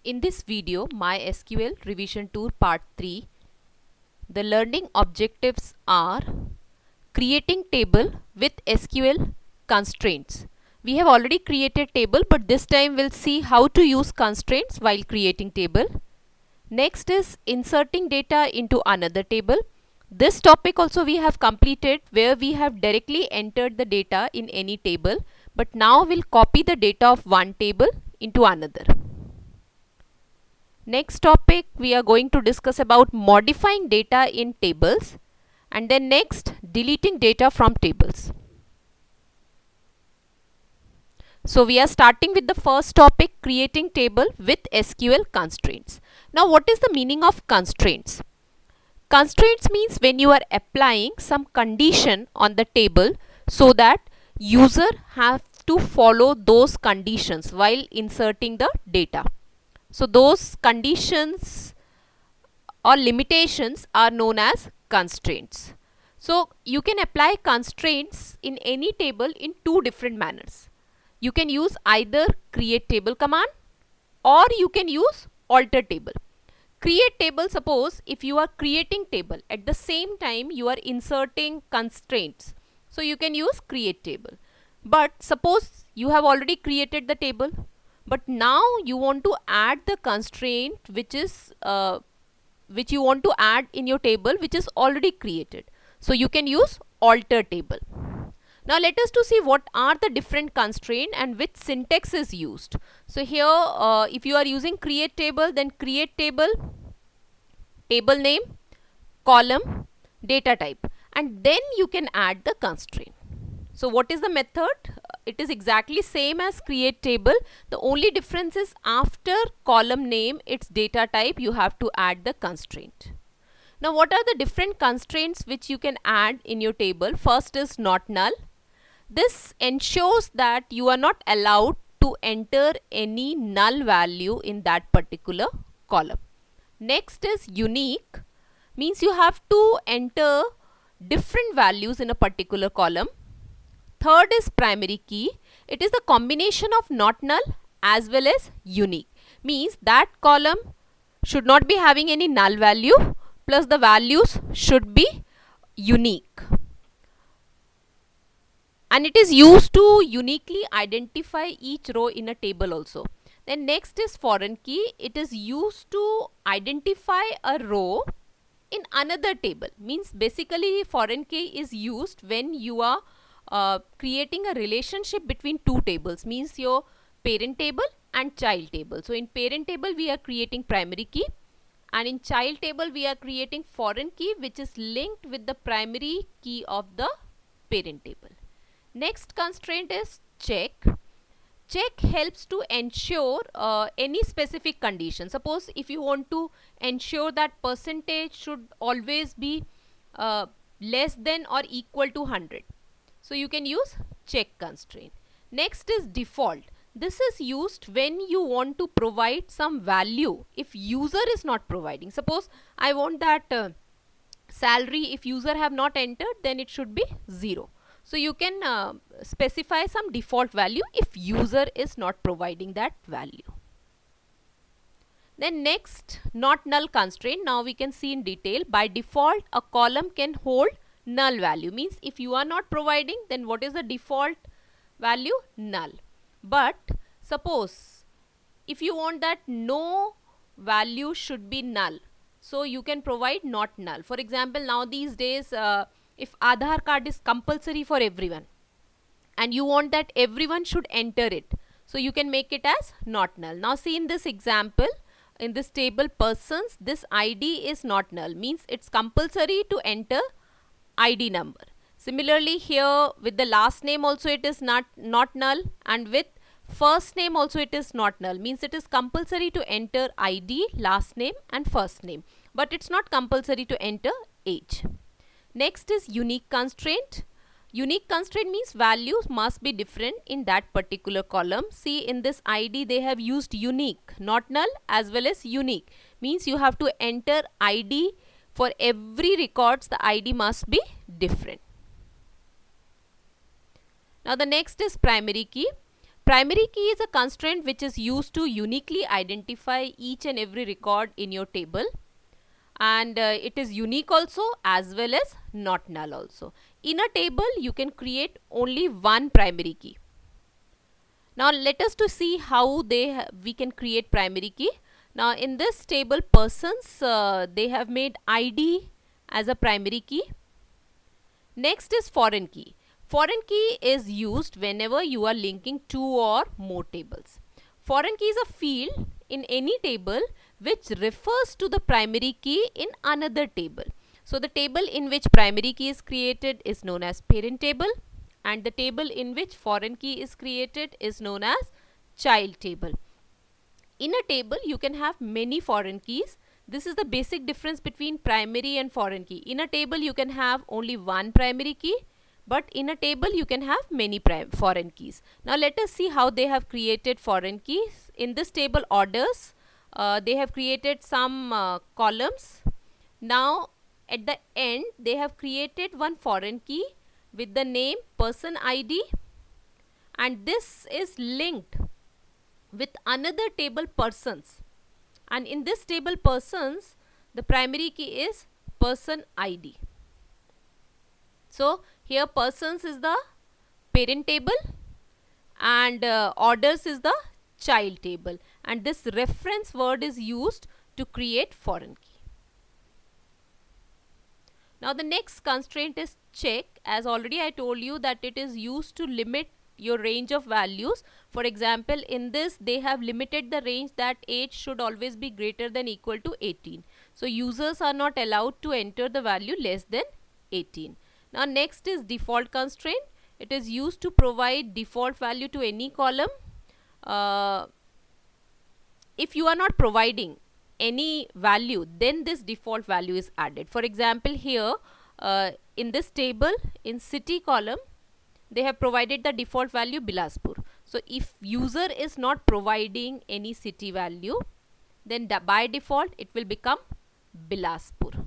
In this video, MySQL Revision Tour Part 3, the learning objectives are creating table with SQL constraints. We have already created table, but this time we'll see how to use constraints while creating table. Next is inserting data into another table. This topic also we have completed, where we have directly entered the data in any table, but now we'll copy the data of one table into another. Next topic we are going to discuss about modifying data in tables, and then next deleting data from tables. So we are starting with the first topic, creating table with SQL constraints. Now what is the meaning of constraints? Constraints means when you are applying some condition on the table so that user have to follow those conditions while inserting the data. So those conditions or limitations are known as constraints. So you can apply constraints in any table in two different manners. You can use either create table command or you can use alter table. Create table, suppose if you are creating table, at the same time you are inserting constraints. So you can use create table. But suppose you have already created the table, but now you want to add the constraint which you want to add in your table which is already created. So you can use alter table. Now let us to see what are the different constraint and which syntax is used. So here if you are using create table, then create table, table name, column, data type, and then you can add the constraint. So what is the method? It is exactly same as create table. The only difference is after column name, its data type, you have to add the constraint. Now what are the different constraints which you can add in your table? First is not null. This ensures that you are not allowed to enter any null value in that particular column. Next is unique, means you have to enter different values in a particular column. Third is primary key. It is the combination of not null as well as unique, means that column should not be having any null value, plus the values should be unique, and it is used to uniquely identify each row in a table also. Then next is foreign key. It is used to identify a row in another table, means basically foreign key is used when you are creating a relationship between two tables, means your parent table and child table. So in parent table we are creating primary key, and in child table we are creating foreign key which is linked with the primary key of the parent table. Next constraint is check. Check helps to ensure any specific condition. Suppose if you want to ensure that percentage should always be less than or equal to 100. So you can use check constraint. Next is default. This is used when you want to provide some value if user is not providing. Suppose I want that salary, if user have not entered, then it should be 0. So you can specify some default value if user is not providing that value. Then next, not null constraint. Now we can see in detail. By default, a column can hold null value, means if you are not providing, then what is the default value? Null. But suppose if you want that no value should be null, so you can provide not null. For example, now these days if Aadhaar card is compulsory for everyone and you want that everyone should enter it, so you can make it as not null. Now see in this example, in this table persons, this ID is not null, means it's compulsory to enter ID number. Similarly here with the last name also it is not null, and with first name also it is not null, means it is compulsory to enter ID, last name and first name, but it's not compulsory to enter age. Next is unique constraint. Unique constraint means values must be different in that particular column. See in this ID they have used unique, not null as well as unique, means you have to enter ID for every records, the ID must be different. Now the next is primary key. Primary key is a constraint which is used to uniquely identify each and every record in your table, and it is unique also as well as not null also. In a table you can create only one primary key. Now let us to see how we can create primary key. Now in this table persons, they have made ID as a primary key. Next is foreign key. Foreign key is used whenever you are linking two or more tables. Foreign key is a field in any table which refers to the primary key in another table. So the table in which primary key is created is known as parent table, and the table in which foreign key is created is known as child table. In a table you can have many foreign keys. This is the basic difference between primary and foreign key. In a table you can have only one primary key, but in a table you can have many foreign keys. Now let us see how they have created foreign keys. In this table orders, they have created some columns. Now at the end they have created one foreign key with the name person ID, and this is linked with another table persons, and in this table persons the primary key is person ID. So here persons is the parent table and orders is the child table, and this reference word is used to create foreign key. Now the next constraint is check. As already I told you that it is used to limit your range of values. For example, in this they have limited the range that age should always be greater than equal to 18. So users are not allowed to enter the value less than 18. Now next is default constraint. It is used to provide default value to any column. If you are not providing any value, then this default value is added. For example, here in this table in city column they have provided the default value Bilaspur. So if user is not providing any city value, then by default it will become Bilaspur.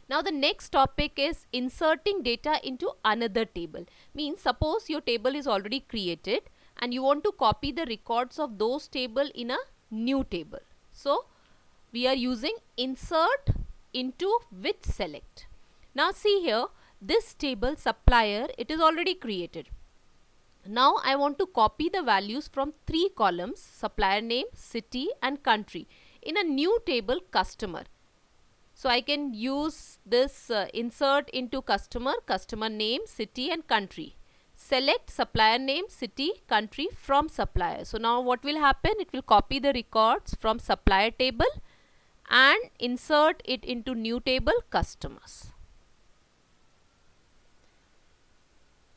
Now the next topic is inserting data into another table. Means suppose your table is already created and you want to copy the records of those table in a new table. So we are using insert into with select. Now see here, this table supplier, it is already created. Now I want to copy the values from three columns, supplier name, city and country, in a new table customer. So I can use this insert into customer, customer name, city and country. Select supplier name, city, country from supplier. So now what will happen? It will copy the records from supplier table and insert it into new table customers.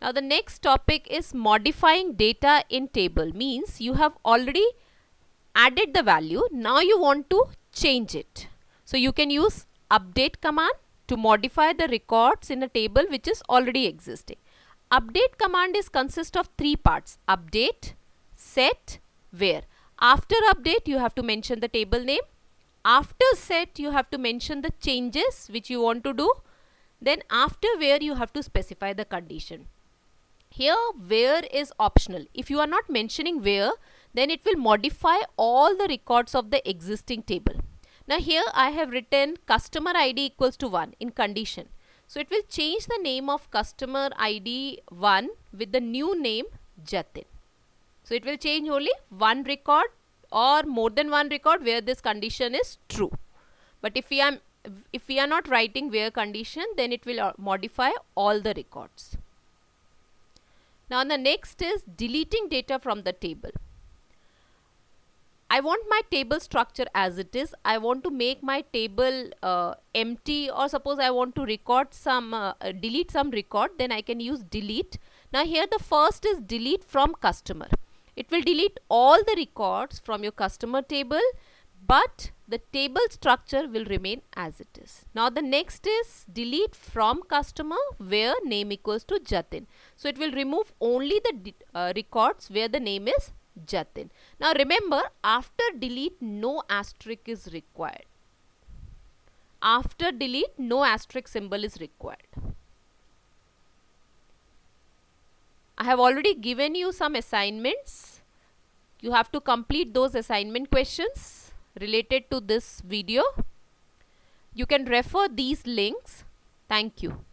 Now the next topic is modifying data in table. Means you have already added the value. Now you want to change it. So you can use update command to modify the records in a table which is already existing. Update command is consist of three parts: update, set, where. After update you have to mention the table name. After set you have to mention the changes which you want to do. Then after where you have to specify the condition. Here where is optional. If you are not mentioning where, then it will modify all the records of the existing table. Now here I have written customer ID equals to 1 in condition. So it will change the name of customer ID 1 with the new name Jatin. So it will change only one record or more than one record where this condition is true. But if we are not writing where condition, then it will modify all the records. Now the next is deleting data from the table. I want my table structure as it is. I want to make my table empty, or suppose I want to record some, delete some record, then I can use delete. Now here the first is delete from customer. It will delete all the records from your customer table, but the table structure will remain as it is. Now the next is delete from customer where name equals to Jatin. So it will remove only the records where the name is Jatin. Now remember, after delete no asterisk is required. After delete no asterisk symbol is required. I have already given you some assignments. You have to complete those assignment questions related to this video. You can refer these links. Thank you.